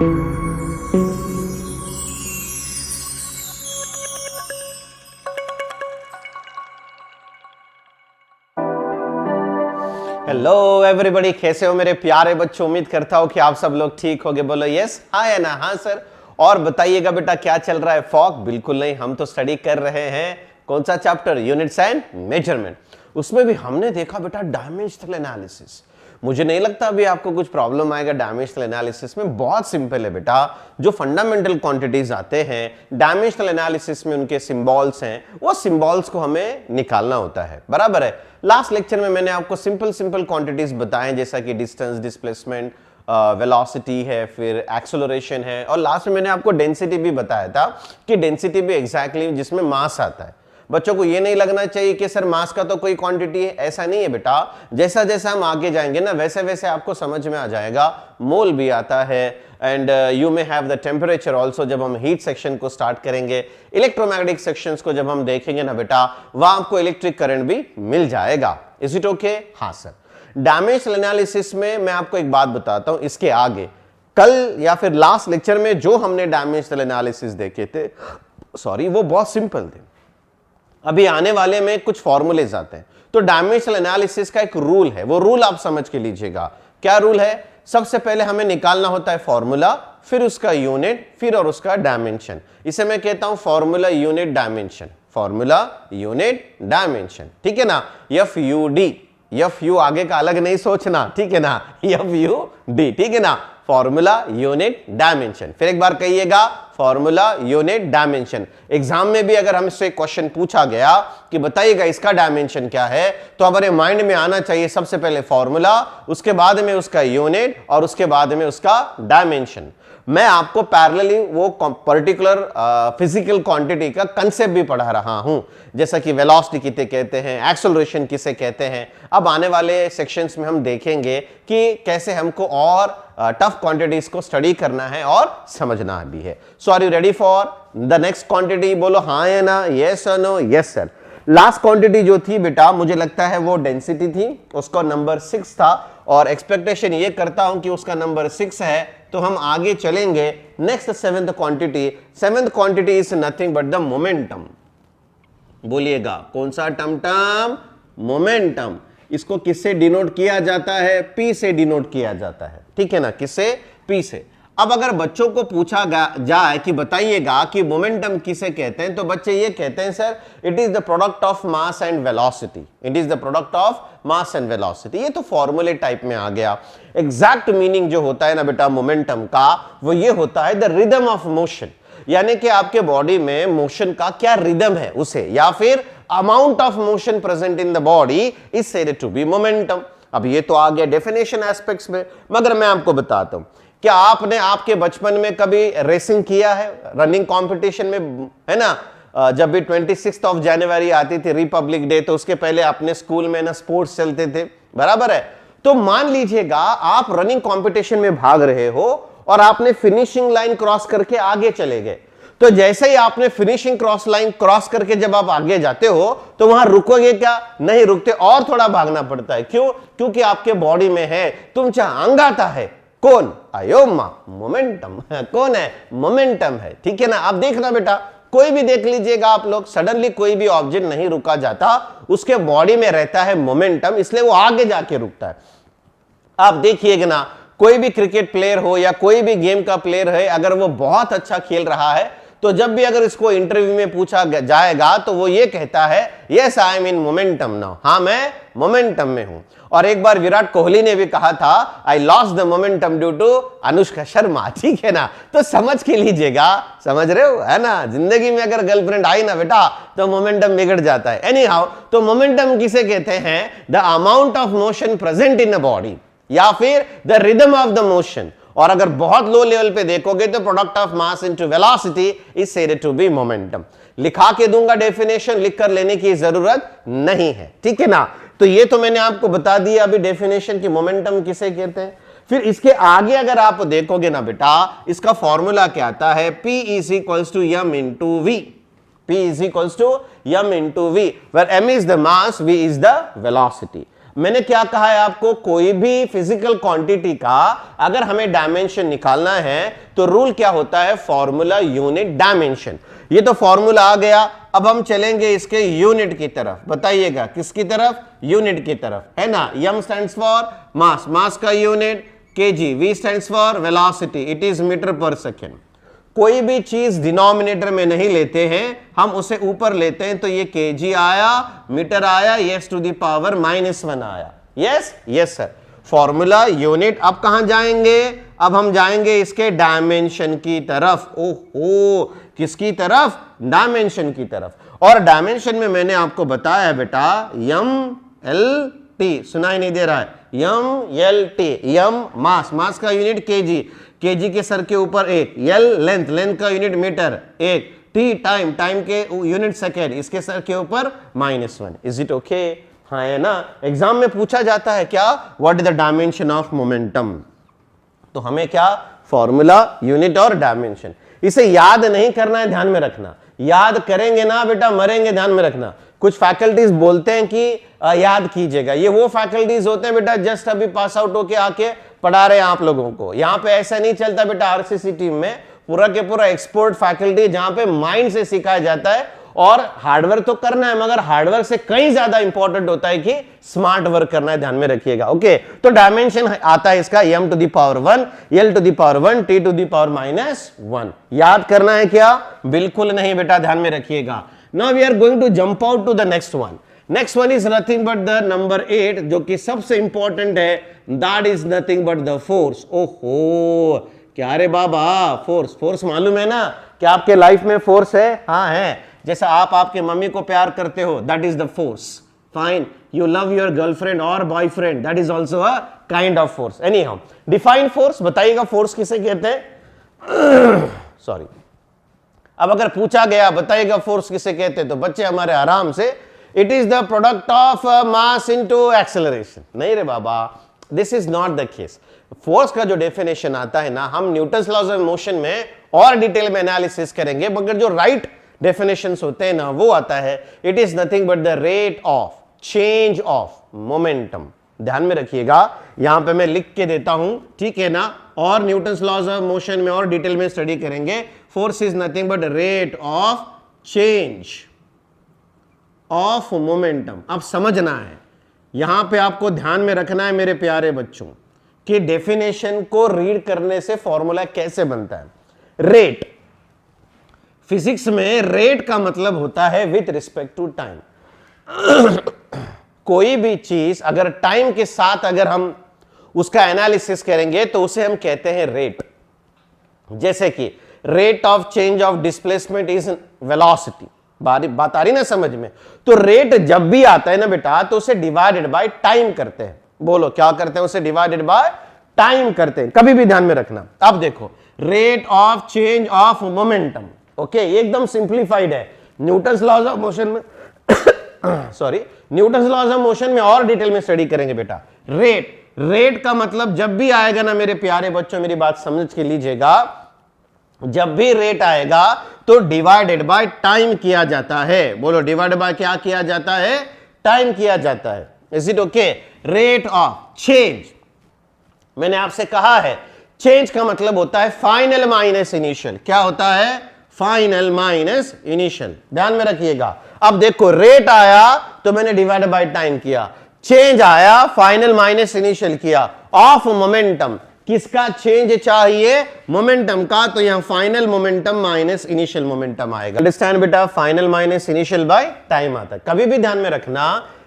Hello everybody, कैसे हो मेरे प्यारे बच्चों। उम्मीद करता हूं कि आप सब लोग ठीक होगे। बोलो यस, हाँ या ना। हाँ सर। और बताइएगा बेटा क्या चल रहा है। फॉक? बिल्कुल नहीं, हम तो स्टडी कर रहे हैं कौन सा चैप्टर, यूनिट्स एंड मेजरमेंट। उसमें भी हमने देखा बेटा डायमेंशनल एनालिसिस। मुझे नहीं लगता अभी आपको कुछ प्रॉब्लम आएगा डायमेंशनल एनालिसिस में। बहुत सिंपल है बेटा। जो फंडामेंटल क्वांटिटीज आते हैं डायमेंशनल एनालिसिस में, उनके सिंबल्स हैं, वो सिंबल्स को हमें निकालना होता है। बराबर है। लास्ट लेक्चर में मैंने आपको सिंपल क्वांटिटीज बताएं, जैसा कि डिस्टेंस, डिस्प्लेसमेंट, वेलोसिटी है, फिर एक्सेलरेशन है, और लास्ट में मैंने आपको डेंसिटी भी बताया था कि डेंसिटी भी एग्जैक्टली जिसमें मास आता है। बच्चों को ये नहीं लगना चाहिए कि सर मास का तो कोई क्वांटिटी है, ऐसा नहीं है बेटा। जैसा जैसा हम आगे जाएंगे ना वैसे वैसे आपको समझ में आ जाएगा। मोल भी आता है, and you may have the temperature also. जब हम हीट सेक्शन को स्टार्ट करेंगे, इलेक्ट्रोमैग्नेटिक सेक्शंस को जब हम देखेंगे ना बेटा, वहां आपको इलेक्ट्रिक करंट भी मिल जाएगा। Is it okay? हाँ सर। डायमेंशनल एनालिसिस में मैं आपको एक बात बताता हूं। इसके आगे कल या फिर लास्ट लेक्चर में जो हमने डायमेंशनल एनालिसिस देखे थे, सॉरी, वो बहुत सिंपल थे। अभी आने वाले में कुछ फॉर्मूलेज आते हैं। तो डायमेंशनल एनालिसिस का एक रूल है, वो रूल आप समझ के लीजिएगा। क्या रूल है? सबसे पहले हमें निकालना होता है फॉर्मूला, फिर उसका यूनिट, फिर और उसका डायमेंशन। इसे मैं कहता हूं formula unit dimension. Formula unit dimension, ठीक है ना। FUD, FU आगे का अलग नहीं सोचना, ठीक है ना। FUD, ठीक है ना। Formula unit dimension. फिर एक बार कहिएगा, फॉर्मूला यूनिट डायमेंशन। एग्जाम में भी अगर हमसे क्वेश्चन पूछा गया कि बताइएगा इसका डायमेंशन क्या है, तो हमारे माइंड में आना चाहिए सबसे पहले फॉर्मूला, उसके बाद में उसका यूनिट, और उसके बाद में उसका डायमेंशन। मैं आपको पैरेलली वो पर्टिकुलर फिजिकल क्वांटिटी का कंसेप्ट भी पढ़ा रहा हूं, जैसा कि वेलोसिटी किसे कहते हैं, एक्सेलरेशन किसे कहते हैं। अब आने वाले सेक्शंस में हम देखेंगे कि कैसे हमको और टफ क्वांटिटीज को स्टडी करना है और समझना भी है। So are you ready for the next quantity? बोलो हाँ या ना, यस और no. Yes sir. Last quantity जो थी बेटा, मुझे लगता है वो डेंसिटी थी, उसका नंबर 6 था, और एक्सपेक्टेशन ये करता हूं कि उसका नंबर 6 है। तो हम आगे चलेंगे next 7th quantity. 7th quantity is nothing but the momentum. बोलिएगा कौन सा टम? मोमेंटम। इसको किससे डिनोट किया जाता है? P से डिनोट किया जाता है, ठीक है ना। किससे? P से। अब अगर बच्चों को पूछा जाए कि बताइएगा कि मोमेंटम किसे कहते हैं, तो बच्चे ये कहते हैं sir it is the product of mass and velocity. It is the product of mass and velocity. ये तो फॉर्मूले टाइप में आ गया। एग्जैक्ट मीनिंग जो होता है ना बेटा मोमेंटम का, वो ये होता है द रिदम ऑफ मोशन, यानी कि आपके बॉडी में मोशन का क्या रिदम है उसे, या फिर amount of motion present in the body is said to be momentum. अब ये तो आ गया डेफिनेशन एस्पेक्ट्स में, मगर मैं आपको बताता हूं, क्या आपने आपके बचपन में कभी रेसिंग किया है? रनिंग कंपटीशन में, है ना। जब भी 26 ऑफ जनवरी आती थी, रिपब्लिक डे, तो उसके पहले अपने स्कूल में ना स्पोर्ट्स चलते थे, बराबर है। तो मान लीजिएगा आप रनिंग कंपटीशन में भाग रहे हो और आपने फिनिशिंग लाइन क्रॉस करके आगे चले गए। तो जैसे ही आपने फिनिशिंग लाइन क्रॉस करके जब आप आगे जाते हो, तो वहां रुकोगे क्या? नहीं रुकते, और थोड़ा भागना पड़ता है। क्यों? क्योंकि आपके बॉडी में है, तुमचा अंगाता है कौन? आयोमा, मोमेंटम। कौन है? मोमेंटम है, ठीक है ना। आप देखना बेटा, कोई भी देख लीजिएगा आप लोग, सडनली कोई भी ऑब्जेक्ट नहीं रुका जाता, उसके बॉडी में रहता है मोमेंटम, इसलिए वो आगे जाके रुकता है। आप देखिएगा ना, कोई भी क्रिकेट प्लेयर हो या कोई भी गेम का प्लेयर है, अगर वो बहुत अच्छा खेल रहा है, तो जब भी अगर इसको इंटरव्यू में पूछा जाएगा तो वो ये कहता है yes I am in momentum now. हाँ, मैं मोमेंटम में हूं। और एक बार विराट कोहली ने भी कहा था I lost the momentum due to Anushka Sharma, ठीक है ना। तो समझ के लीजिएगा, समझ रहे हो, है ना। जिंदगी में अगर गर्लफ्रेंड आई ना बेटा, तो मोमेंटम बिगड़ जाता है। एनी हाउ, तो मोमेंटम किसे कहते हैं? The amount of motion present in the body, या फिर the rhythm of the motion. और अगर बहुत लो लेवल पे देखोगे तो product of mass into velocity is said to be momentum. लिखा के दूंगा डेफिनेशन, लिख कर लेने की जरूरत नहीं है, ठीक है ना। तो ये तो मैंने आपको बता दिया अभी डेफिनेशन की मोमेंटम किसे कहते हैं। फिर इसके आगे अगर आप देखोगे ना बेटा, इसका फॉर्मूला क्या आता है? P is equals to m into v. P is equals to m into v, where m is the mass, v is the velocity. मैंने क्या कहा है आपको, कोई भी फिजिकल क्वांटिटी का अगर हमें डायमेंशन निकालना है तो रूल क्या होता है, फॉर्मूला यूनिट डायमेंशन। ये तो फॉर्मूला आ गया, अब हम चलेंगे इसके यूनिट की तरफ। बताइएगा किसकी तरफ, यूनिट की तरफ, है ना। m stands for mass, mass का unit kg, v stands for velocity, it is metre per second. कोई भी चीज डिनोमिनेटर में नहीं लेते हैं, हम उसे ऊपर लेते हैं, तो ये kg आया, मीटर आया, yes टू द पावर -1 आया। Yes yes sir, formula unit. अब कहां जाएंगे, अब हम जाएंगे इसके डायमेंशन की तरफ। ओहो, किसकी तरफ, डायमेंशन की तरफ। और डायमेंशन में मैंने आपको बताया बेटा MLT, सुनाई नहीं दे रहा है, MLT, M मास, मास का यूनिट kg, kg के सर के ऊपर 1, L लेंथ, लेंथ का unit metre 1, T time, time के यूनिट सेकेंड, इसके सर के ऊपर -1। इज इट ओके, हाँ है ना। एग्जाम में पूछा जाता है क्या, what is the dimension of momentum, तो हमें क्या, फॉर्मूला यूनिट और डायमेंशन। इसे याद नहीं करना है, ध्यान में रखना, याद करेंगे ना बेटा मरेंगे, ध्यान में रखना। कुछ फैकल्टीज बोलते हैं कि याद कीजिएगा, ये वो फैकल्टीज होते हैं बेटा जस्ट अभी पास आउट होके आके पढ़ा रहे हैं आप लोगों को। यहां पे ऐसा नहीं चलता बेटा, आरसीसी टीम में पूरा के पूरा एक्सपर्ट फैकल्टी, जहां पे माइंड से सिखाया जाता है। और हार्डवर्क तो करना है, मगर हार्डवर्क से कहीं ज्यादा इंपॉर्टेंट होता है कि स्मार्ट वर्क करना है, ध्यान में रखिएगा। ओके, तो डायमेंशन आता है इसका m to the power 1, l to the power 1, t to the power -1। याद करना है क्या, बिल्कुल नहीं बेटा, ध्यान में रखिएगा। Now we are going to jump out to the next one. Next one is nothing but the number 8, जो कि सबसे इंपॉर्टेंट है, that is nothing but the force. ओहो, क्या रे बाबा, फोर्स, फोर्स मालूम है ना, क्या आपके लाइफ में फोर्स है, हाँ है। जैसा आप आपके मम्मी को प्यार करते हो, that is the force, fine. You love your girlfriend और boyfriend, that is also a kind of force. Any how, define force, बताइएगा फोर्स किसे कहते हैं। सॉरी, अब अगर पूछा गया बताइएगा फोर्स किसे कहते हैं, तो बच्चे हमारे आराम से, it is the product of mass into acceleration. नहीं रे बाबा, this is not the case. Force का जो डेफिनेशन आता है ना, हम न्यूटन्स लॉज ऑफ मोशन में और डिटेल में एनालिसिस करेंगे, मगर जो राइट डेफिनेशंस होते हैं ना, वो आता है, it is nothing but the rate of change of momentum. ध्यान में रखिएगा, यहां पे मैं लिख के देता हूं, ठीक है ना। और न्यूटन्स लॉज ऑफ मोशन में और डिटेल में स्टडी करेंगे। Force is nothing but rate of change of momentum. अब समझना है, यहां पे आपको ध्यान में रखना है मेरे प्यारे बच्चों, कि डेफिनेशन को रीड करने से फॉर्मूला कैसे बनता है। रेट, फिजिक्स में रेट का मतलब होता है विथ रिस्पेक्ट टू टाइम। कोई भी चीज अगर टाइम के साथ अगर हम उसका एनालिसिस करेंगे तो उसे हम कहते हैं रेट। जैसे कि rate of change of displacement is velocity, बात आ रही ना समझ में। तो रेट जब भी आता है ना बेटा, तो उसे डिवाइडेड बाय टाइम करते हैं। बोलो क्या करते हैं, उसे डिवाइडेड बाय टाइम करते हैं, कभी भी ध्यान में रखना। अब देखो, rate of change of momentum, okay, एकदम सिंप्लीफाइड है। न्यूटन्स लॉज ऑफ मोशन में sorry, Newton's laws of motion में और डिटेल में स्टडी करेंगे बेटा। रेट, रेट का मतलब जब भी आएगा ना मेरे प्यारे बच्चों, मेरी बात समझ के लीजिएगा, जब भी रेट आएगा तो डिवाइडेड बाय टाइम किया जाता है। बोलो, डिवाइडेड बाय क्या किया जाता है, टाइम किया जाता है। Is it okay. Rate of change, मैंने आपसे कहा है, चेंज का मतलब होता है फाइनल माइनस इनिशियल। क्या होता है, फाइनल माइनस इनिशियल, ध्यान में रखिएगा। अब देखो, रेट आया तो मैंने डिवाइड बाय टाइम किया, चेंज आया फाइनल माइनस इनिशियल किया। ऑफ मोमेंटम, किसका चेंज चाहिए, मोमेंटम का, तो यहां final momentum minus initial momentum आएगा। अंडरस्टैंड बेटा, final minus initial by time आता है। कभी भी ध्यान में रखना,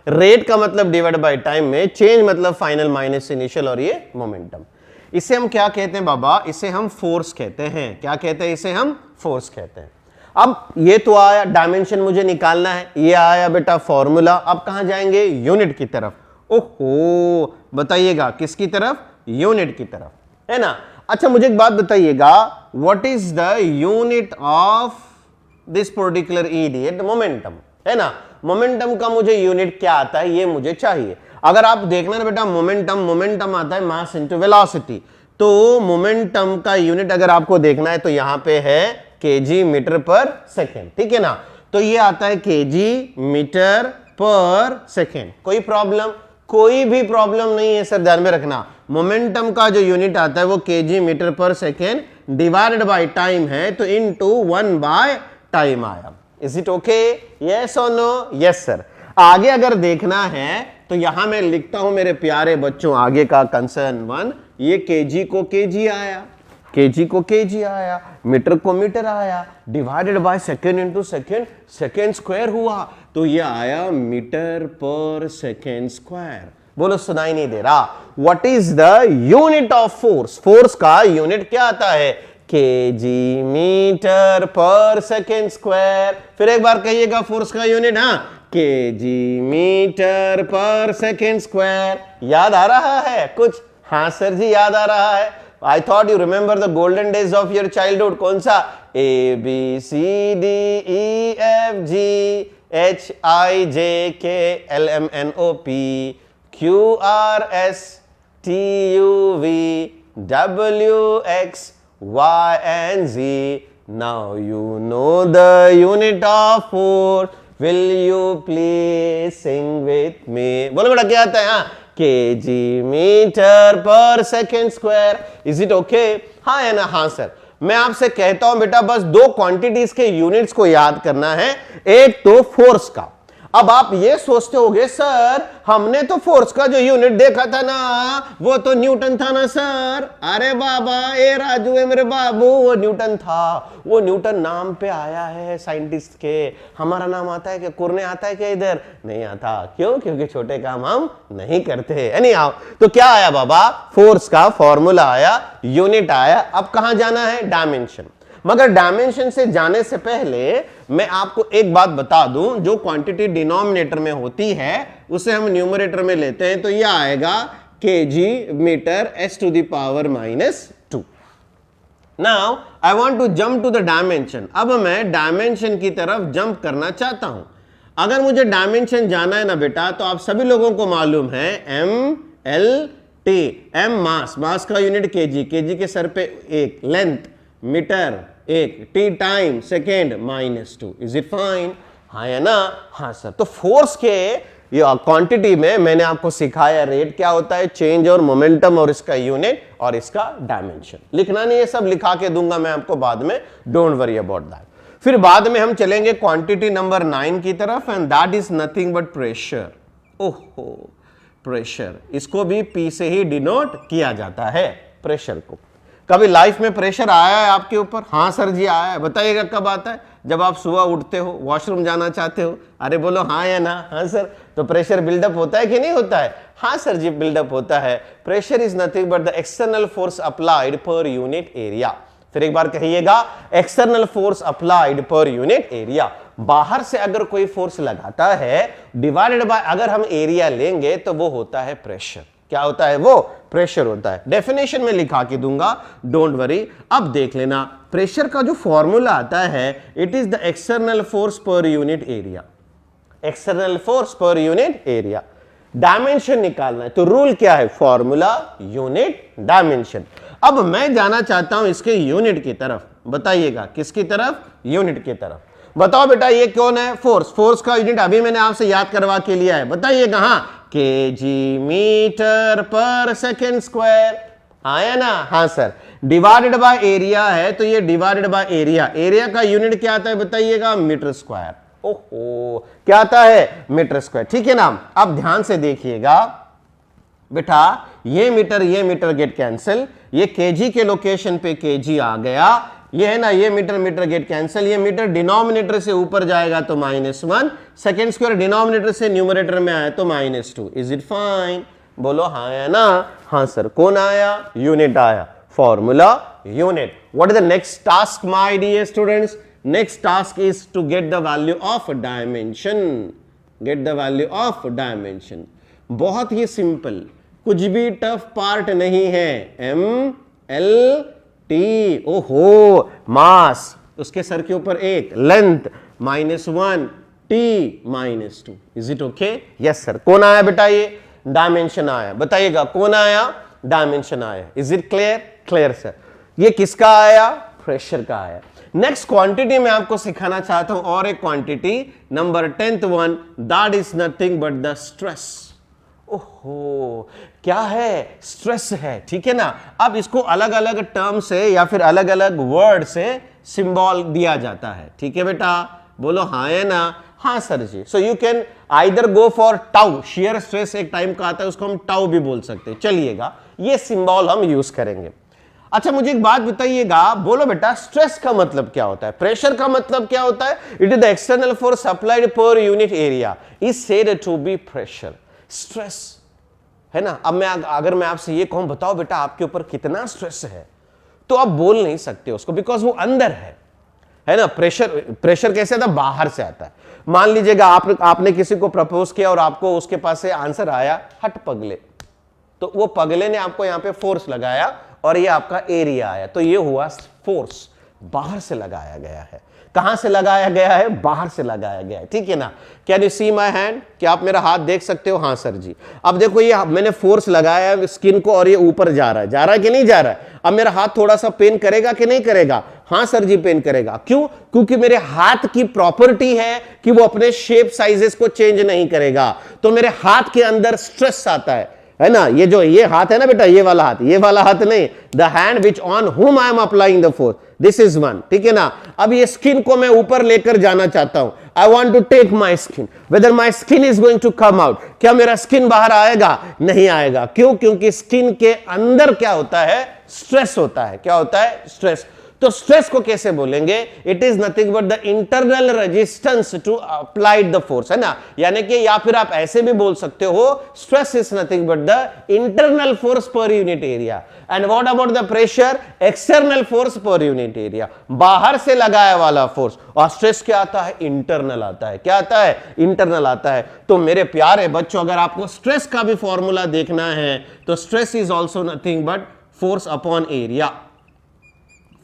रेट का मतलब डिवाइड बाय टाइम में, चेंज मतलब फाइनल माइनस इनिशियल, और ये मोमेंटम। इसे हम क्या कहते हैं बाबा, इसे हम फोर्स कहते हैं। क्या कहते हैं, इसे हम फोर्स कहते हैं। अब ये तो आया, डायमेंशन मुझे निकालना है, ये आया बेटा फॉर्मूला। अब कहां जाएंगे, यूनिट की तरफ। ओहो, बताइएगा किसकी तरफ, यूनिट की तरफ, है ना। अच्छा, मुझे एक बात बताइएगा, what is the unit of this particular idiot, momentum, है ना। मोमेंटम का मुझे यूनिट क्या आता है, ये मुझे चाहिए। अगर आप देखना ना बेटा, मोमेंटम, मोमेंटम आता है मास इनटू वेलोसिटी। तो मोमेंटम का यूनिट अगर आपको देखना है तो यहां पे है केजी मीटर पर सेकेंड, ठीक है ना। तो ये आता है केजी मीटर पर सेकेंड। कोई प्रॉब्लम, कोई भी प्रॉब्लम नहीं है सर, ध्यान में रखना। मोमेंटम का जो यूनिट आता है वो KG metre per second divided by time है, तो इनटू 1 बाय टाइम आया। Is it okay? यस और नो? Yes sir. आगे अगर देखना है तो यहां मैं लिखता हूं मेरे प्यारे बच्चों, आगे का कंसर्न 1, ये केजी को केजी आया, केजी को केजी आया, मीटर को मीटर आया, divided by second into second, second square हुआ, तो ये आया मीटर पर सेकेंड स्क्वायर। बोलो सुनाई नहीं दे रहा? What is the unit of force? Force का यूनिट क्या आता है? KG metre per second square. फिर एक बार कहिएगा फोर्स का यूनिट, हाँ, kg metre per second square. याद आ रहा है कुछ? हाँ सर जी याद आ रहा है। I thought you remember the golden days of your childhood. कौन सा? A B C D E F G H I J K L M N O P Q R S T U V W X Y and Z. Now you know the unit of force. Will you please sing with me? बोलो बेटा क्या आता है? हाँ, kg metre per second square. Is it okay? हाँ है ना? हाँ सर। मैं आपसे कहता हूं बेटा बस दो क्वांटिटीज के यूनिट्स को याद करना है, एक तो फोर्स का। अब आप ये सोचते होगे सर हमने तो फोर्स का जो यूनिट देखा था ना वो तो न्यूटन था ना सर। अरे बाबा, ए राजू, ए मेरे बाबू, वो न्यूटन था। वो न्यूटन नाम पे आया है साइंटिस्ट के। हमारा नाम आता है क्या? कुरने आता है क्या? इधर नहीं आता। क्यों? क्योंकि छोटे काम हम नहीं करते। नहीं आओ तो क्या आया बाबा? फोर्स का फॉर्मूला आया, यूनिट आया। अब कहां जाना है? डायमेंशन। मगर डायमेंशन से जाने से पहले मैं आपको एक बात बता दूं, जो क्वांटिटी डिनोमिनेटर में होती है उसे हम न्यूमरेटर में लेते हैं, तो यह आएगा kg metre s to the power -2। Now I want to jump to the dimension. अब मैं डायमेंशन की तरफ जंप करना चाहता हूं। अगर मुझे डायमेंशन जाना है ना बेटा, तो आप सभी लोगों को मालूम है m l t। m mass, mass का यूनिट केजी, केजी के सर पे 1, length metre 1, T time second -2। Is it fine? हाँ है ना? हाँ सर। तो फोर्स के क्वांटिटी में मैंने आपको सिखाया रेट क्या होता है, चेंज और मोमेंटम और इसका यूनिट और इसका डायमेंशन। लिखना नहीं है, सब लिखा के दूंगा मैं आपको बाद में, डोंट वरी अबाउट दैट। फिर बाद में हम चलेंगे क्वांटिटी नंबर 9 की तरफ, and that is nothing but pressure. ओहो, प्रेशर, इसको भी P से ही डिनोट किया जाता है, प्रेशर को। कभी लाइफ में प्रेशर आया है आपके ऊपर? हाँ सर जी आया है। बताइएगा कब आता है? जब आप सुबह उठते हो, वॉशरूम जाना चाहते हो। अरे बोलो हाँ या ना? हाँ सर। तो प्रेशर बिल्डअप होता है कि नहीं होता है? हाँ सर जी बिल्डअप होता है। Pressure is nothing but the external force applied per unit area. फिर एक बार कहिएगा, external force applied per unit area. बाहर से अगर कोई फोर्स लगाता है डिवाइडेड बाय अगर हम एरिया लेंगे तो वो होता है प्रेशर। क्या होता है? वो प्रेशर होता है। डेफिनेशन में लिखा के दूंगा, डोंट वरी। अब देख लेना, प्रेशर का जो फॉर्मूला आता है, it is the external force पर यूनिट एरिया। एक्सटर्नल फोर्स पर यूनिट एरिया। डायमेंशन निकालना है तो रूल क्या है? Formula, unit, dimension. अब मैं जाना चाहता हूं इसके यूनिट की तरफ। बताइएगा किसकी तरफ? यूनिट की तरफ। बताओ बेटा ये कौन है? फोर्स। फोर्स का यूनिट अभी मैंने आपसे याद करवा के लिया है। बताइएगा। हाँ, kg metre per second square आया ना? हाँ सर। डिवाइडेड बाय एरिया है तो ये डिवाइडेड बाय एरिया। एरिया का यूनिट क्या आता है? बताइएगा। Metre square. ओहो, क्या आता है? Metre square. ठीक है ना? अब ध्यान से देखिएगा बेटा, ये मीटर गेट कैंसिल, ये केजी के लोकेशन पे केजी आ गया, ये है ना, ये मीटर गेट कैंसिल, ये मीटर डिनोमिनेटर से ऊपर जाएगा तो -1, सेकेंड स्क्वायर डिनोमिनेटर से न्यूमरेटर में आया तो -2। Is it fine? बोलो हाँ है ना? हाँ सर। कौन आया? यूनिट आया। Formula, unit. What is the next task my dear students? Next task is to get the value of dimension. Get the value of dimension. बहुत ही सिंपल, कुछ भी टफ पार्ट नहीं है। M L T, ओहो, मास, उसके sir के ऊपर 1, length -1, T -2। Is it okay? Yes sir. कौन आया बेटा? ये डायमेंशन आया। बताइएगा कौन आया? डायमेंशन आया। Is it clear? Clear sir. ये किसका आया? प्रेशर का आया। नेक्स्ट क्वांटिटी मैं आपको सिखाना चाहता हूं, और एक quantity number 10th one, that is nothing but the stress. ओहो, क्या है? स्ट्रेस है, ठीक है ना। अब इसको अलग अलग टर्म से या फिर अलग अलग वर्ड से सिंबल दिया जाता है, ठीक है बेटा, बोलो हाँ है ना? हाँ sir ji. So you can either go for tau, shear stress एक टाइम का आता है, उसको हम टाउ भी बोल सकते हैं। चलिएगा, ये सिंबल हम यूज करेंगे। अच्छा, मुझे एक बात बताइएगा, बोलो बेटा, स्ट्रेस का मतलब क्या होता है? प्रेशर का मतलब क्या होता है? It is the external force applied per unit area is said to be pressure. Stress है ना। अब अगर मैं आपसे ये कहूं, बताओ बेटा आपके ऊपर कितना स्ट्रेस है, तो आप बोल नहीं सकते उसको, बिकॉज वो अंदर है ना। प्रेशर कैसे आता है? बाहर से आता है। मान लीजिएगा आपने किसी को प्रपोज किया और आपको उसके पास से आंसर आया हट पगले, तो वो पगले ने आपको यहां पे फोर्स लगाया और ये आपका एरिया आया, तो ये हुआ फोर्स, बाहर से लगाया गया है। कहां से लगाया गया है? बाहर से लगाया गया है, ठीक है ना। Can you see my hand? क्या आप मेरा हाथ देख सकते हो? हाँ सर जी। अब देखो, ये मैंने फोर्स लगाया है स्किन को और ये ऊपर जा रहा है कि नहीं जा रहा है? अब मेरा हाथ थोड़ा सा पेन करेगा कि नहीं करेगा? हाँ सर जी, पेन करेगा। क्यों? क्योंकि मेरे हाथ की प्रॉपर्टी है कि वो अपने शेप साइजेस को चेंज नहीं करेगा, तो मेरे हाथ के अंदर स्ट्रेस आता है ना। ये हाथ है ना बेटा, ये वाला हाथ नहीं, द हैंड विच ऑन हुम I am applying the force, this is one, ठीक है ना। अब ये स्किन को मैं ऊपर लेकर जाना चाहता हूं, I want to take my skin, whether my skin is going to come out, क्या मेरा स्किन बाहर आएगा? नहीं आएगा। क्यों? क्योंकि स्किन के अंदर क्या होता है? स्ट्रेस होता है। क्या होता है? स्ट्रेस। तो स्ट्रेस को कैसे बोलेंगे? It is nothing but the internal resistance to applied the force, है ना। यानी कि या फिर आप ऐसे भी बोल सकते हो, stress is nothing but the internal force पर unit area. And what about the pressure? External force पर यूनिट एरिया, बाहर से लगाया वाला फोर्स। और स्ट्रेस क्या आता है? इंटरनल आता है। क्या आता है? इंटरनल आता है। तो मेरे प्यारे बच्चों, अगर आपको स्ट्रेस का भी फॉर्मूला देखना है, तो stress is also nothing but force upon area.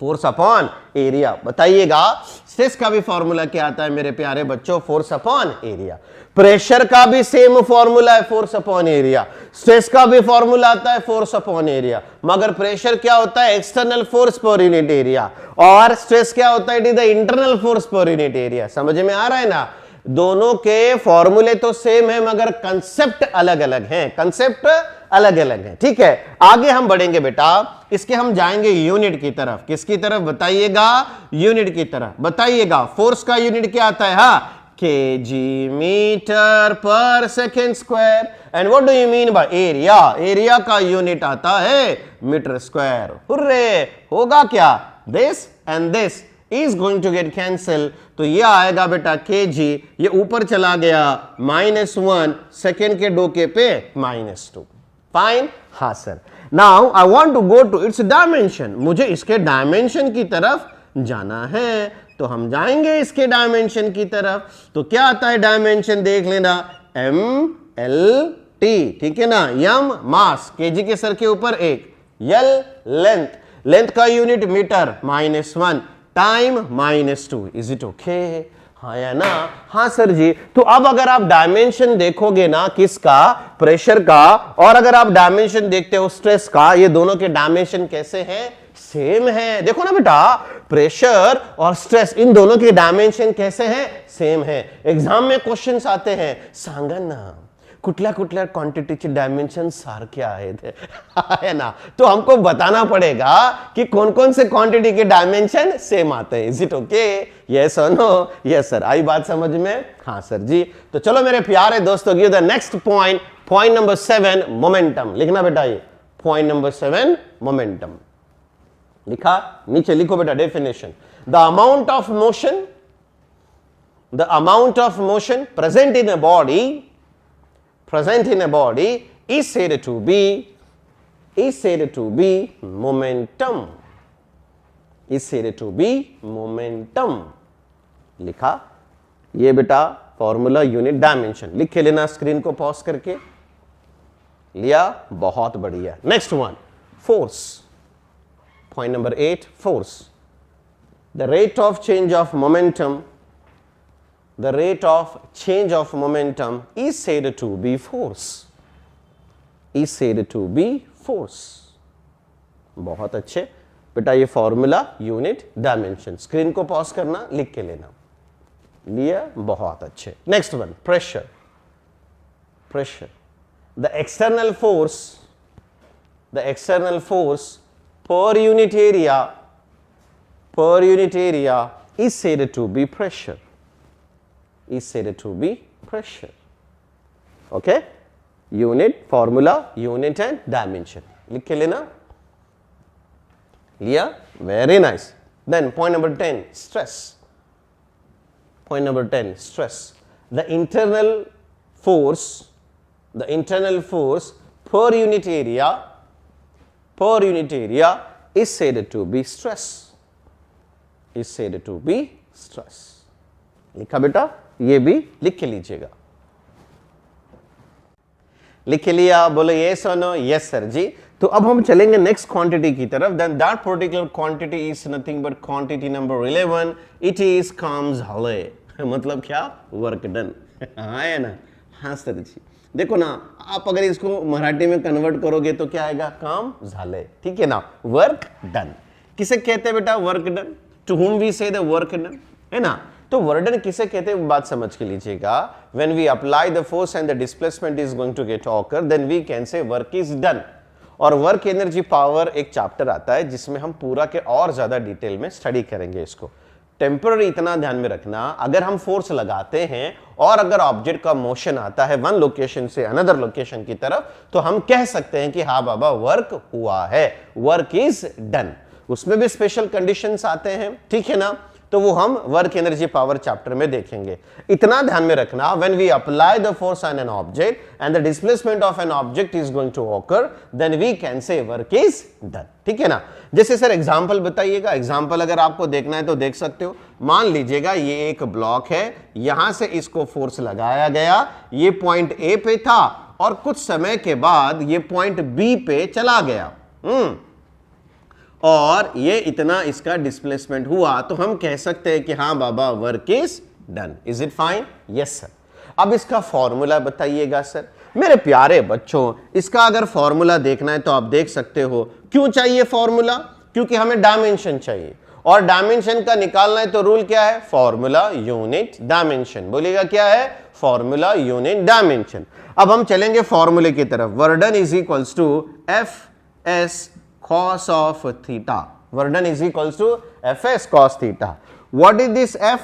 Force upon area. बताइएगा, स्ट्रेस का भी फॉर्मूला क्या आता है मेरे प्यारे बच्चों? Force upon area. प्रेशर का भी सेम फॉर्मूला है, फोर्स अपॉन एरिया। स्ट्रेस का भी फॉर्मूला आता है, फोर्स अपॉन एरिया। मगर प्रेशर क्या होता है? एक्सटर्नल फोर्स पर यूनिट एरिया। और स्ट्रेस क्या होता है? It is the internal force पर यूनिट एरिया। समझ में आ रहा है ना? दोनों के फॉर्मूले तो सेम है, मगर कंसेप्ट अलग अलग हैं। कंसेप्ट अलग अलग है, ठीक है। आगे हम बढ़ेंगे बेटा, इसके हम जाएंगे यूनिट की तरफ। किसकी तरफ? बताइएगा, यूनिट की तरफ। बताइएगा, फोर्स का यूनिट क्या आता है? हाँ, kg metre per second square. And what do you mean by area? Area का यूनिट आता है मीटर स्क्वायर। हुर्रे, होगा क्या? This and this is going to get cancel, तो ये आएगा बेटा केजी, ये ऊपर चला गया -1, सेकेंड के डोके पे -2। फाइन? हाँ sir. Now I want to go to its dimension, मुझे इसके डायमेंशन की तरफ जाना है, तो हम जाएंगे इसके डायमेंशन की तरफ। तो क्या आता है डायमेंशन? देख लेना, MLT, ठीक है ना। M मास, केजी के सर के ऊपर 1, L लेंथ, लेंथ का unit metre, -1, time -2। Is it okay? हाँ या ना? हाँ सर जी। तो अब अगर आप डायमेंशन देखोगे ना, किसका? प्रेशर का। और अगर आप डायमेंशन देखते हो स्ट्रेस का, ये दोनों के डायमेंशन कैसे हैं? सेम है। देखो ना बेटा, प्रेशर और स्ट्रेस, इन दोनों के डायमेंशन कैसे हैं? सेम है। एग्जाम में क्वेश्चंस आते हैं, सांगा ना कुठल्या कुठल्या क्वांटिटीचे डायमेंशन सारखे आहेत है ना। तो हमको बताना पड़ेगा कि कौन कौन से क्वांटिटी के डायमेंशन सेम आते हैं। Is it okay? यस और नो? Yes sir. आई बात समझ में? हाँ सर जी। तो चलो मेरे प्यारे दोस्तों, give the next point, point number 7, momentum. लिखना बेटा, ये पॉइंट नंबर 7, मोमेंटम। लिखा? नीचे लिखो बेटा definition. The amount of motion, the amount of motion present in a body is said to be momentum, is said to be momentum। लिखा? ये बेटा फॉर्मूला, यूनिट, डायमेंशन लिख के लेना, स्क्रीन को पॉज करके। लिया? बहुत बढ़िया। Next one, force. Point number 8, force. The rate of change of momentum, the rate of change of momentum is said to be force, is said to be force। बहुत अच्छे बेटा, ये फॉर्मूला, यूनिट, डायमेंशन, स्क्रीन को pause करना, लिख के लेना। लिया? बहुत अच्छे। Next one, pressure. Pressure, the external force per unit area is said to be pressure. Okay, unit formula, unit and dimension लिख के लेना, लिया, very nice. Then point number 10, stress. Point number 10, stress. The internal force per unit area is said to be stress. लिखा बेटा, ये भी लिख के लीजिएगा. लिख लिया, बोलो yes or no? Yes sir जी. तो अब हम चलेंगे नेक्स्ट क्वांटिटी की तरफ. Then that particular quantity is nothing but quantity number 11. It is काम झाले. मतलब क्या? Work done. हाँ है ना? हाँ सर जी. देखो ना, आप अगर इसको मराठी में कन्वर्ट करोगे तो क्या आएगा? काम झाले. ठीक है ना? Work done. किसे कहते हैं बेटा work done? To whom we say the work done, है ना? तो वर्क डन किसे कहते हैं बात समझ के लीजिएगा. When we apply the force and the displacement is going to get occur, then we can say work is done. और वर्क एनर्जी पावर एक चैप्टर आता है जिसमें हम पूरा के और ज्यादा डिटेल में स्टडी करेंगे इसको. टेम्पररी इतना ध्यान में रखना, अगर हम फोर्स लगाते हैं और अगर ऑब्जेक्ट का मोशन आता है वन लोकेशन से अनदर लोकेशन की तरफ, तो हम कह सकते हैं कि हाँ बाबा वर्क हुआ है, वर्क इज डन. उसमें भी स्पेशल कंडीशंस आते हैं, ठीक है ना? तो वो हम वर्क एनर्जी पावर चैप्टर में देखेंगे. इतना ध्यान में रखना, when we apply the force on an object and the displacement of an object is going to occur, then we can say work is done. ठीक है ना? जैसे सर एग्जांपल बताइएगा. एग्जांपल अगर आपको देखना है तो देख सकते हो. मान लीजिएगा ये एक ब्लॉक है, यहां से इसको फोर्स लगाया गया, ये पॉइंट ए पे था और कुछ समय के बाद ये पॉइंट बी पे चला गया, और ये इतना इसका डिस्प्लेसमेंट हुआ, तो हम कह सकते हैं कि हाँ बाबा work is done. Is it fine? Yes sir. अब इसका फॉर्मूला बताइएगा सर. मेरे प्यारे बच्चों, इसका अगर फॉर्मूला देखना है तो आप देख सकते हो. क्यों चाहिए फॉर्मूला? क्योंकि हमें डायमेंशन चाहिए, और डायमेंशन का निकालना है तो रूल क्या है? Formula unit dimension. बोलिएगा क्या है? Formula unit dimension. अब हम चलेंगे फॉर्मूले की तरफ. Work done is equals to F S cos of theta. Work done is equals to Fs cos theta. What is this F?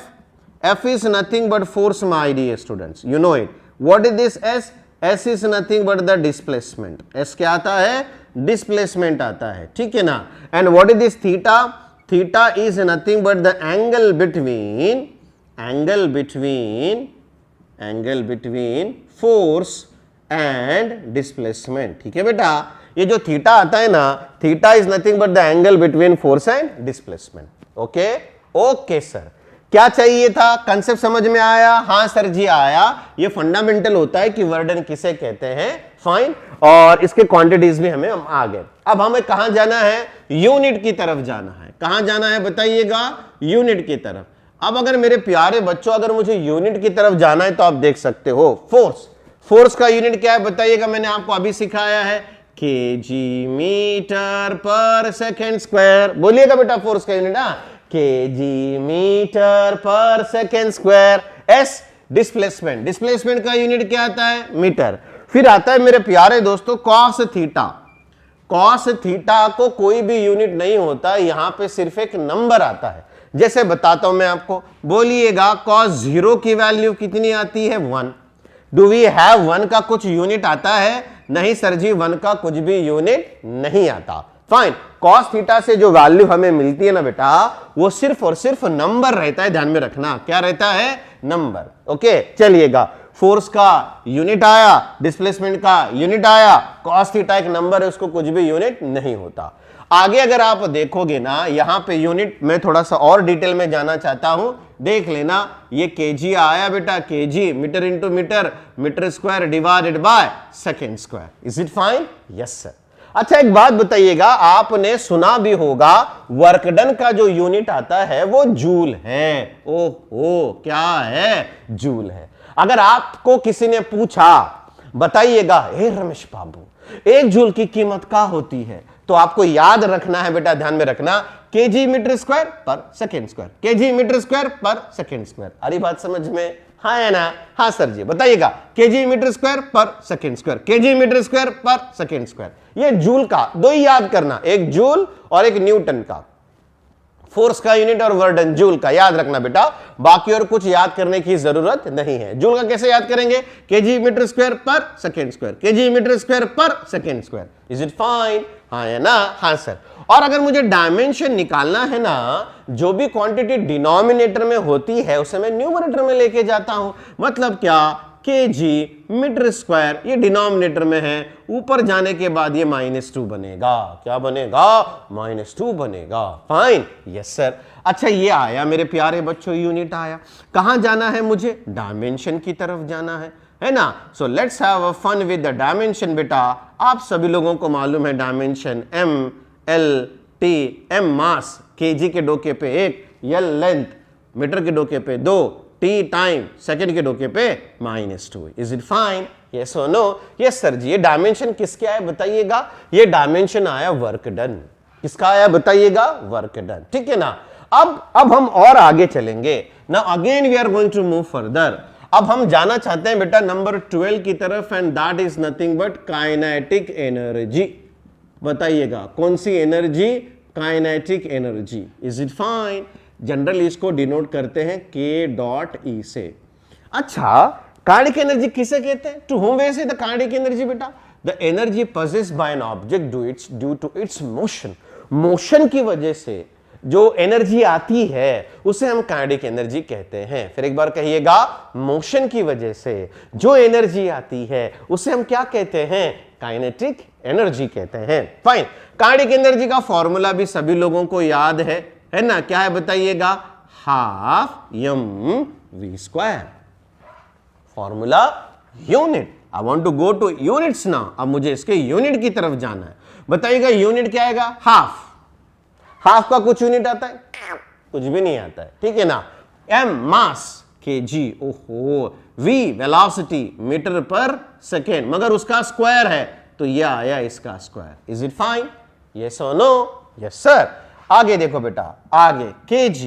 F is nothing but force, my dear students. You know it. What is this S? S is nothing but the displacement. S क्या आता है? Displacement आता है. ठीक है ना? And what is this theta? Theta is nothing but the angle between force and displacement. ठीक है बेटा? ये जो थीटा आता है ना, theta is nothing but the angle between force and displacement. Okay okay sir. क्या चाहिए था? कंसेप्ट समझ में आया? हाँ सर जी आया. ये फंडामेंटल होता है कि वर्क डन किसे कहते हैं. फाइन. और इसके क्वांटिटीज भी हमें आ गए. अब हमें कहां जाना है? यूनिट की तरफ जाना है. कहां जाना है बताइएगा? यूनिट की तरफ. अब अगर मेरे प्यारे बच्चों, अगर मुझे यूनिट की तरफ जाना है तो आप देख सकते हो फोर्स का यूनिट क्या है बताइएगा? मैंने आपको अभी सिखाया है, KG metre per second square. बोलिएगा बेटा फोर्स का unit. KG metre per second square. S displacement का यूनिट क्या आता है? मीटर. फिर आता है मेरे प्यारे दोस्तों कॉस थीटा. कॉस थीटा को कोई भी यूनिट नहीं होता, यहां पे सिर्फ एक नंबर आता है. जैसे बताता हूं मैं आपको. बोलिएगा कॉस 0 की वैल्यू कितनी आती है? 1. डू वी हैव 1 का कुछ यूनिट आता है? नहीं सर जी, 1 का कुछ भी यूनिट नहीं आता. फाइन. कॉस थीटा से जो वैल्यू हमें मिलती है ना बेटा, वो सिर्फ और सिर्फ नंबर रहता है. ध्यान में रखना, क्या रहता है? नंबर. ओके चलिएगा. फोर्स का यूनिट आया, डिस्प्लेसमेंट का यूनिट आया, कॉस थीटा एक नंबर है, उसको कुछ भी यूनिट नहीं होता. आगे अगर आप देखोगे ना, यहां पे यूनिट में थोड़ा सा और डिटेल में जाना चाहता हूं. देख लेना, ये केजी आया बेटा, kg metre into metre square divided by second square. Is it fine? Yes sir. अच्छा एक बात बताइएगा, आपने सुना भी होगा वर्क डन का जो यूनिट आता है वो जूल है. ओहो क्या है? जूल है. अगर आपको किसी ने पूछा, बताइएगा हे रमेश बाबू 1 जूल की कीमत क्या होती है, तो आपको याद रखना है बेटा, ध्यान में रखना, केजी मीटर स्क्वायर पर second square, KG metre square पर सेकेंड स्क्वायर. अरे बात समझ में? हाँ है ना? हाँ सर जी, बताइएगा केजी मीटर स्क्वायर पर second square, KG metre square पर सेकेंड स्क्वायर। ये जूल का दो ही याद करना, एक जूल और एक न्यूटन का। फोर्स का यूनिट और वर्डन जूल का याद रखना बेटा, बाकी और कुछ याद करने की जरूरत नहीं है। जूल का कैसे याद करेंगे? केजी मीटर स्क्वायर पर second square, KG metre square पर second square. Is it fine? हाँ है ना? हाँ सर। और अगर मुझे डायमेंशन निकालना है ना, जो भी क्वांटिटी डिनोमिनेटर में होती है उसे मैं न्यूमरेटर में लेके जाता हूं। मतलब क्या? केजी मीटर स्क्वायर ये डिनोमिनेटर में है, ऊपर जाने के बाद ये -2 बनेगा। क्या बनेगा? -2 बनेगा। फाइन? Yes sir. अच्छा ये आया मेरे प्यारे बच्चों, यूनिट आया। कहां जाना है मुझे? डायमेंशन की तरफ जाना है ना? So let's have a fun with the dimension बेटा। आप सभी लोगों को मालूम है dimension M, L, T, M mass, kg के डोके पे 1, L लेंथ, मीटर के डोके पे 2, T टाइम, सेकंड के डोके पे -2। Is it fine? यस और नो? यस सर जी। ये डायमेंशन किसके आया बताइएगा? ये डायमेंशन आया वर्क डन। किसका आया बताइएगा? Work done. ठीक है ना? अब हम और आगे चलेंगे ना। Again we are going to move further. अब हम जाना चाहते हैं बेटा नंबर 12 की तरफ, and that is nothing but kinetic energy. बताइएगा कौन सी energy? Kinetic energy. Is it fine? Generally इसको डिनोट करते हैं K.E से। अच्छा, काइनेटिक एनर्जी किसे कहते हैं? टू होम वैसे द काइनेटिक एनर्जी बेटा, the energy possessed by an object due to its motion. Motion की वजह से जो एनर्जी आती है उसे हम काइनेटिक एनर्जी कहते हैं। फिर एक बार कहिएगा, मोशन की वजह से जो एनर्जी आती है उसे हम क्या कहते हैं? काइनेटिक एनर्जी कहते हैं। फाइन। काइनेटिक एनर्जी का फॉर्मूला भी सभी लोगों को याद है ना? क्या है बताइएगा? Half mv²। Formula unit. I want to go to units now. अब मुझे इसके यूनिट की तरफ जाना है। बताइएगा यूनिट क्या आएगा? हाफ। हाफ का कुछ यूनिट आता है? कुछ भी नहीं आता है। ठीक है ना? m मास, kg, ओहो, v velocity, metre per second, मगर उसका स्क्वायर है तो ये आया इसका square. Is it fine? Yes और नो? Yes sir. आगे देखो बेटा, आगे kg,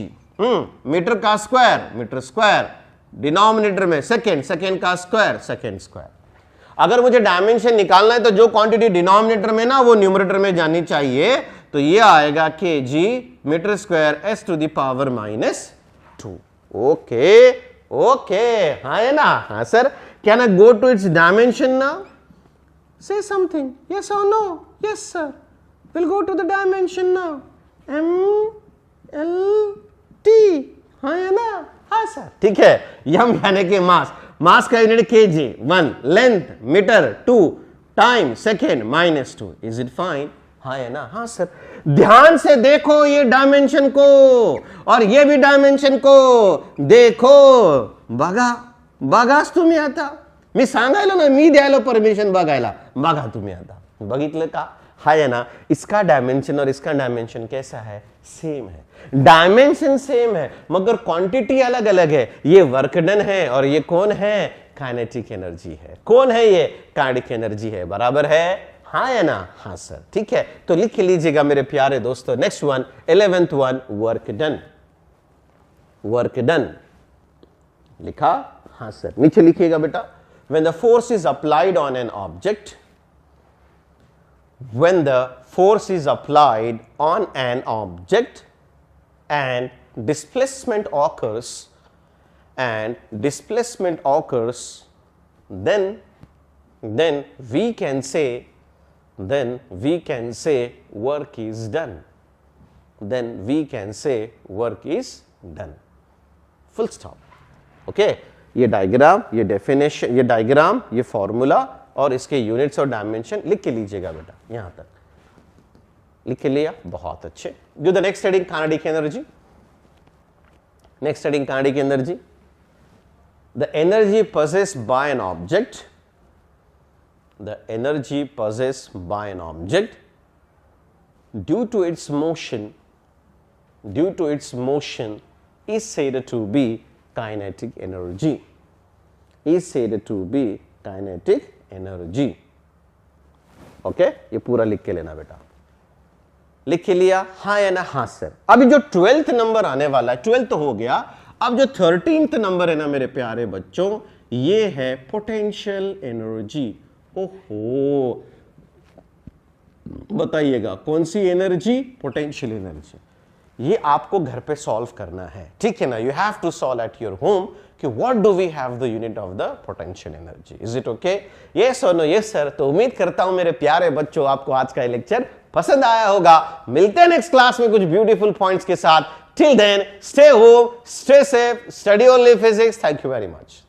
मीटर का स्क्वायर, मीटर स्क्वायर, डिनोमिनेटर में सेकेंड, सेकेंड का स्क्वायर, सेकेंड स्क्वायर। अगर मुझे डायमेंशन निकालना है तो जो क्वांटिटी डिनोमिनेटर में ना वो न्यूमरेटर में जानी चाहिए, तो ये आएगा kg metre square s to the power -2। Okay okay, हाँ है ना? हाँ sir. Can I go to its dimension now? Say something, yes और no? Yes sir, will go to the dimension now. M L T, हाँ है ना? हाँ sir. ठीक है। यम यानी कि मास, मास का unit kg 1, length metre 2, time second -2। Is it fine? हाँ है ना? हाँ सर। ध्यान से देखो ये डायमेंशन को और ये भी डायमेंशन को देखो। बघाच तुम्ही आता, मी सांगायलो ना, मी द्यायलो परमिशन बघायला, बघा तुम्ही आता। बघितलं का? है ना? इसका डायमेंशन और इसका डायमेंशन कैसा है? सेम है। डायमेंशन सेम है मगर क्वांटिटी अलग अलग है। ये वर्क डन है और ये कौन है? काइनेटिक एनर्जी है। कौन है ये? काइनेटिक एनर्जी है। बराबर है? हाँ है ना? हाँ सर। ठीक है, तो लिख लीजिएगा मेरे प्यारे दोस्तों। Next one, 11th one, work done. Work done लिखा? हाँ सर। नीचे लिखिएगा बेटा, when the force is applied on an object, when the force is applied on an object and displacement occurs, then we can say work is done. Then we can say work is done. Full stop. Okay? ये diagram, ये definition, ये diagram, ये formula और इसके units और dimension लिख के लीजिएगा बेटा। यहां तक लिख लिया? बहुत अच्छे। Do the next heading, kinetic energy. Next heading, kinetic energy. The energy possessed by an object, the energy possessed by an object due to its motion is said to be kinetic energy. Is said to be kinetic energy. Okay, ये पूरा लिख के लेना बेटा। लिख के लिया? हाँ या ना? हाँ सर। अभी जो 12th नंबर आने वाला है, 12th तो हो गया, अब जो 13th नंबर है ना मेरे प्यारे बच्चों, ये है पोटेंशियल एनर्जी। ओहो, बताइएगा कौन सी एनर्जी? Potential energy. ये आपको घर पे सॉल्व करना है, ठीक है ना? You have to solve at your home कि what do we have the unit of the potential energy. Is it okay? Yes और नो? Yes sir. तो उम्मीद करता हूं मेरे प्यारे बच्चों आपको आज का लेक्चर पसंद आया होगा। मिलते हैं नेक्स्ट क्लास में कुछ ब्यूटीफुल पॉइंट्स के साथ। Till then stay home, stay safe, study only physics. Thank you very much.